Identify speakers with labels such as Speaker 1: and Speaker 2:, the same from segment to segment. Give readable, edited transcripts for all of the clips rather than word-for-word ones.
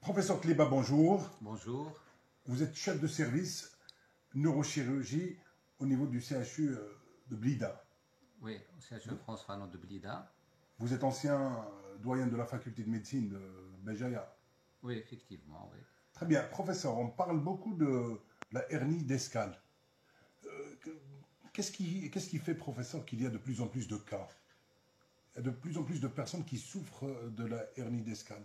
Speaker 1: Professeur Kliba, bonjour.
Speaker 2: Bonjour.
Speaker 1: Vous êtes chef de service neurochirurgie au niveau du CHU de Blida.
Speaker 2: Oui, au CHU France Fanon de Blida.
Speaker 1: Vous êtes ancien doyen de la faculté de médecine de Béjaïa.
Speaker 2: Oui, effectivement, oui.
Speaker 1: Très bien. Professeur, on parle beaucoup de la hernie discale. Qu'est-ce qui fait, professeur, qu'il y a de plus en plus de cas? Il y a de plus en plus de personnes qui souffrent de la hernie discale.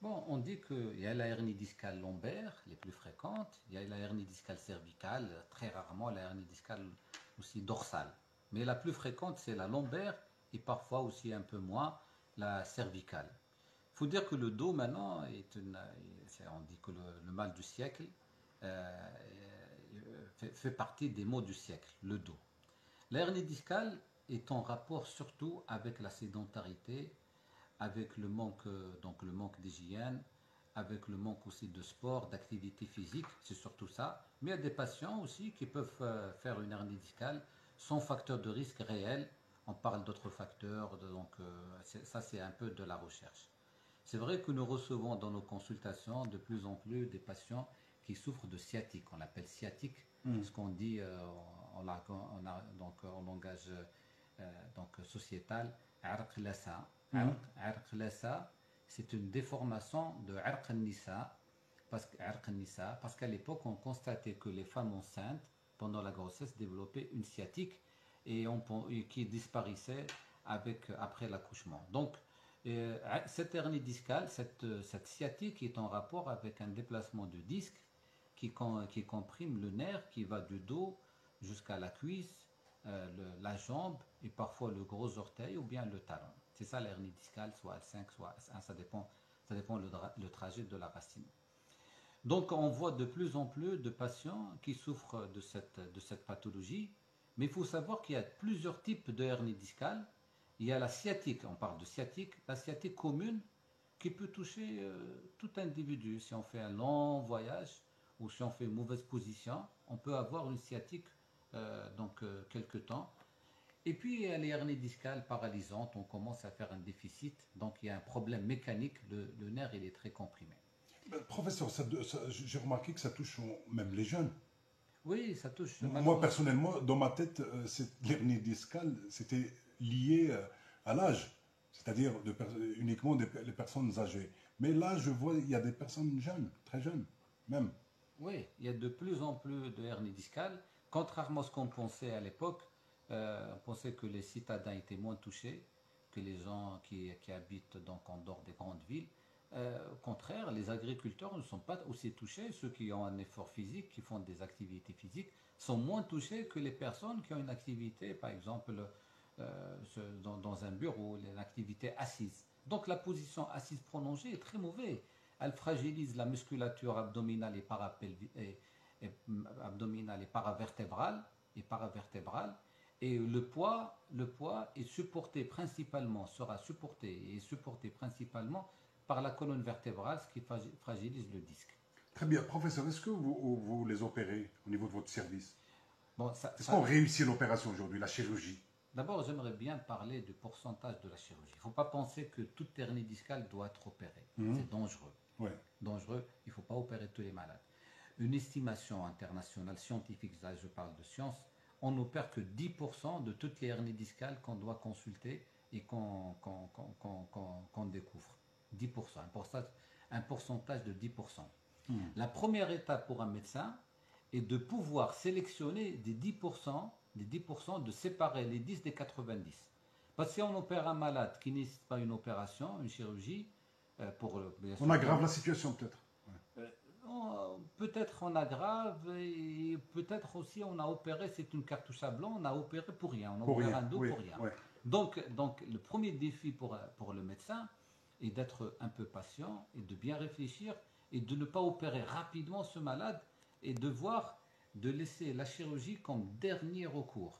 Speaker 2: Bon, on dit qu'il y a la hernie discale lombaire, les plus fréquentes, il y a la hernie discale cervicale, très rarement la hernie discale aussi dorsale. Mais la plus fréquente, c'est la lombaire et parfois aussi un peu moins la cervicale. Il faut dire que le dos maintenant on dit que le mal du siècle euh, fait partie des maux du siècle, le dos. La hernie discale est en rapport surtout avec la sédentarité, avec le manque d'hygiène, avec le manque aussi de sport, d'activité physique, c'est surtout ça. Mais il y a des patients aussi qui peuvent faire une hernie discale sans facteur de risque réel. On parle d'autres facteurs, ça c'est un peu de la recherche. C'est vrai que nous recevons dans nos consultations de plus en plus des patients qui souffrent de sciatique. On l'appelle sciatique, ce qu'on dit en langage sociétal, arq lassa. Arq lassa, c'est une déformation de arq nissa, parce qu'à l'époque, on constatait que les femmes enceintes, pendant la grossesse, développaient une sciatique et qui disparaissait après l'accouchement. Donc, cette hernie discale, cette sciatique est en rapport avec un déplacement de disque qui comprime le nerf qui va du dos jusqu'à la cuisse, la jambe et parfois le gros orteil ou bien le talon. C'est ça l'hernie discale, soit L5, soit S1, ça dépend le trajet de la racine. Donc on voit de plus en plus de patients qui souffrent de cette pathologie, mais il faut savoir qu'il y a plusieurs types de hernie discale. Il y a la sciatique, on parle de sciatique, la sciatique commune qui peut toucher tout individu. Si on fait un long voyage ou si on fait une mauvaise position, on peut avoir une sciatique quelque temps. Et puis il y a les hernies discales paralysantes, on commence à faire un déficit, donc il y a un problème mécanique, le nerf il est très comprimé.
Speaker 1: Professeur, j'ai remarqué que ça touche même les jeunes.
Speaker 2: Oui, ça touche
Speaker 1: Moi,
Speaker 2: malheureusement.
Speaker 1: personnellement, dans ma tête, cette hernie discale, c'était lié à l'âge, c'est-à-dire uniquement les personnes âgées. Mais là, je vois, il y a des personnes jeunes, très jeunes, même.
Speaker 2: Oui, il y a de plus en plus de hernies discales. Contrairement à ce qu'on pensait à l'époque, on pensait que les citadins étaient moins touchés que les gens qui habitent donc en dehors des grandes villes. Au contraire, les agriculteurs ne sont pas aussi touchés. Ceux qui ont un effort physique, qui font des activités physiques, sont moins touchés que les personnes qui ont une activité, par exemple, dans un bureau, une activité assise. Donc la position assise prolongée est très mauvaise. Elle fragilise la musculature abdominale abdominale et paravertébrale, et le poids est sera supporté principalement par la colonne vertébrale, ce qui fragilise le disque.
Speaker 1: Très bien. Professeur, est-ce que vous les opérez au niveau de votre service?
Speaker 2: Bon,
Speaker 1: Est-ce qu'on réussit l'opération aujourd'hui, la chirurgie?
Speaker 2: d'abord, j'aimerais bien parler du pourcentage de la chirurgie. Il ne faut pas penser que toute hernie discale doit être opérée. C'est dangereux.
Speaker 1: Ouais.
Speaker 2: Dangereux, il ne faut pas opérer tous les malades. Une estimation internationale scientifique, là je parle de science, on n'opère que 10% de toutes les hernies discales qu'on doit consulter et qu'on découvre. 10%, un pourcentage de 10%. La première étape pour un médecin est de pouvoir sélectionner des 10%, de séparer les 10 des 90. Parce que si on opère un malade qui ne nécessite pas une opération, une chirurgie,
Speaker 1: on aggrave la situation peut-être.
Speaker 2: Ouais. Peut-être on aggrave et peut-être aussi on a opéré, c'est une cartouche à blanc, on a opéré pour rien, on a
Speaker 1: Pour
Speaker 2: ouvert
Speaker 1: rien,
Speaker 2: un dos
Speaker 1: oui,
Speaker 2: pour rien.
Speaker 1: ouais.
Speaker 2: Donc le premier défi pour le médecin est d'être un peu patient et de bien réfléchir et de ne pas opérer rapidement ce malade et de laisser la chirurgie comme dernier recours.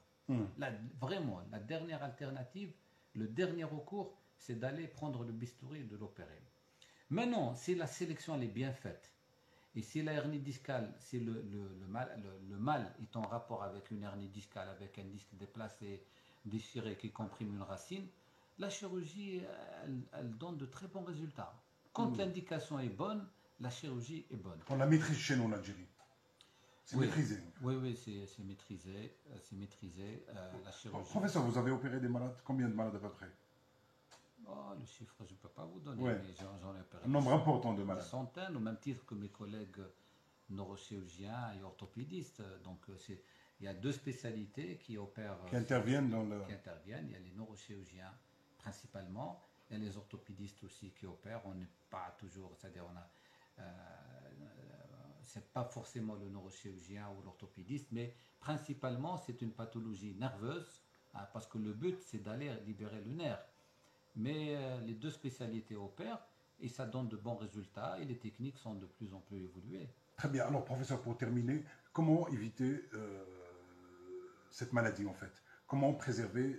Speaker 2: Vraiment, la dernière alternative, le dernier recours, c'est d'aller prendre le bistouri et de l'opérer. Maintenant, si la sélection elle est bien faite, et si la hernie discale, si le mal est en rapport avec une hernie discale, avec un disque déplacé, déchiré qui comprime une racine, la chirurgie, elle donne de très bons résultats. Quand l'indication est bonne, la chirurgie est bonne.
Speaker 1: On la maîtrise chez nous en Algérie. C'est
Speaker 2: Oui.
Speaker 1: maîtrisé.
Speaker 2: Oui, c'est maîtrisé. C'est maîtrisé. La chirurgie.
Speaker 1: Professeur, vous avez opéré des malades, combien de malades à peu près?
Speaker 2: Oh, le chiffre, je ne peux pas vous donner,
Speaker 1: Ouais.
Speaker 2: mais j'en ai opéré
Speaker 1: Un nombre important de
Speaker 2: des
Speaker 1: malades.
Speaker 2: centaines, au même titre que mes collègues neurochirurgiens et orthopédistes. Donc, il y a deux spécialités qui opèrent,
Speaker 1: Qui interviennent dans le...
Speaker 2: qui interviennent. Il y a les neurochirurgiens principalement, il y a les orthopédistes aussi qui opèrent. On n'est pas toujours, c'est-à-dire c'est pas forcément le neurochirurgien ou l'orthopédiste, mais principalement c'est une pathologie nerveuse, hein, parce que le but c'est d'aller libérer le nerf. Mais les deux spécialités opèrent et ça donne de bons résultats et les techniques sont de plus en plus évoluées.
Speaker 1: Très bien. Alors, professeur, pour terminer, comment éviter cette maladie en fait? Comment préserver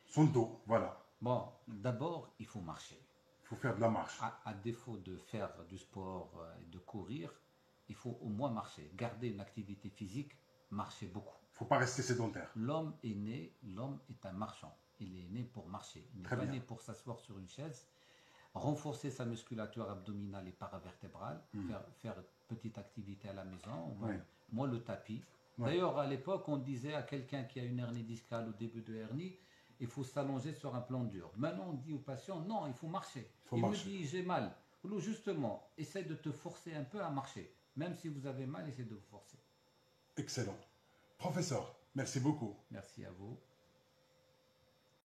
Speaker 1: son dos? Voilà.
Speaker 2: Bon, d'abord, il faut marcher.
Speaker 1: Il faut faire de la marche.
Speaker 2: À défaut de faire du sport et de courir, il faut au moins marcher. Garder une activité physique, marcher beaucoup.
Speaker 1: Il ne faut pas rester sédentaire.
Speaker 2: L'homme est un marchand. Il est né pour marcher. Il n'est pas né pour s'asseoir sur une chaise. Renforcer sa musculature abdominale et paravertébrale, faire petite activité à la maison, moi le tapis. D'ailleurs, à l'époque, on disait à quelqu'un qui a une hernie discale au début de hernie, il faut s'allonger sur un plan dur. Maintenant, on dit aux patients, non, il faut marcher. Il me dit, j'ai mal. Ou justement, essaie de te forcer un peu à marcher. Même si vous avez mal, essaie de vous forcer.
Speaker 1: Excellent. Professeur, merci beaucoup.
Speaker 2: Merci à vous.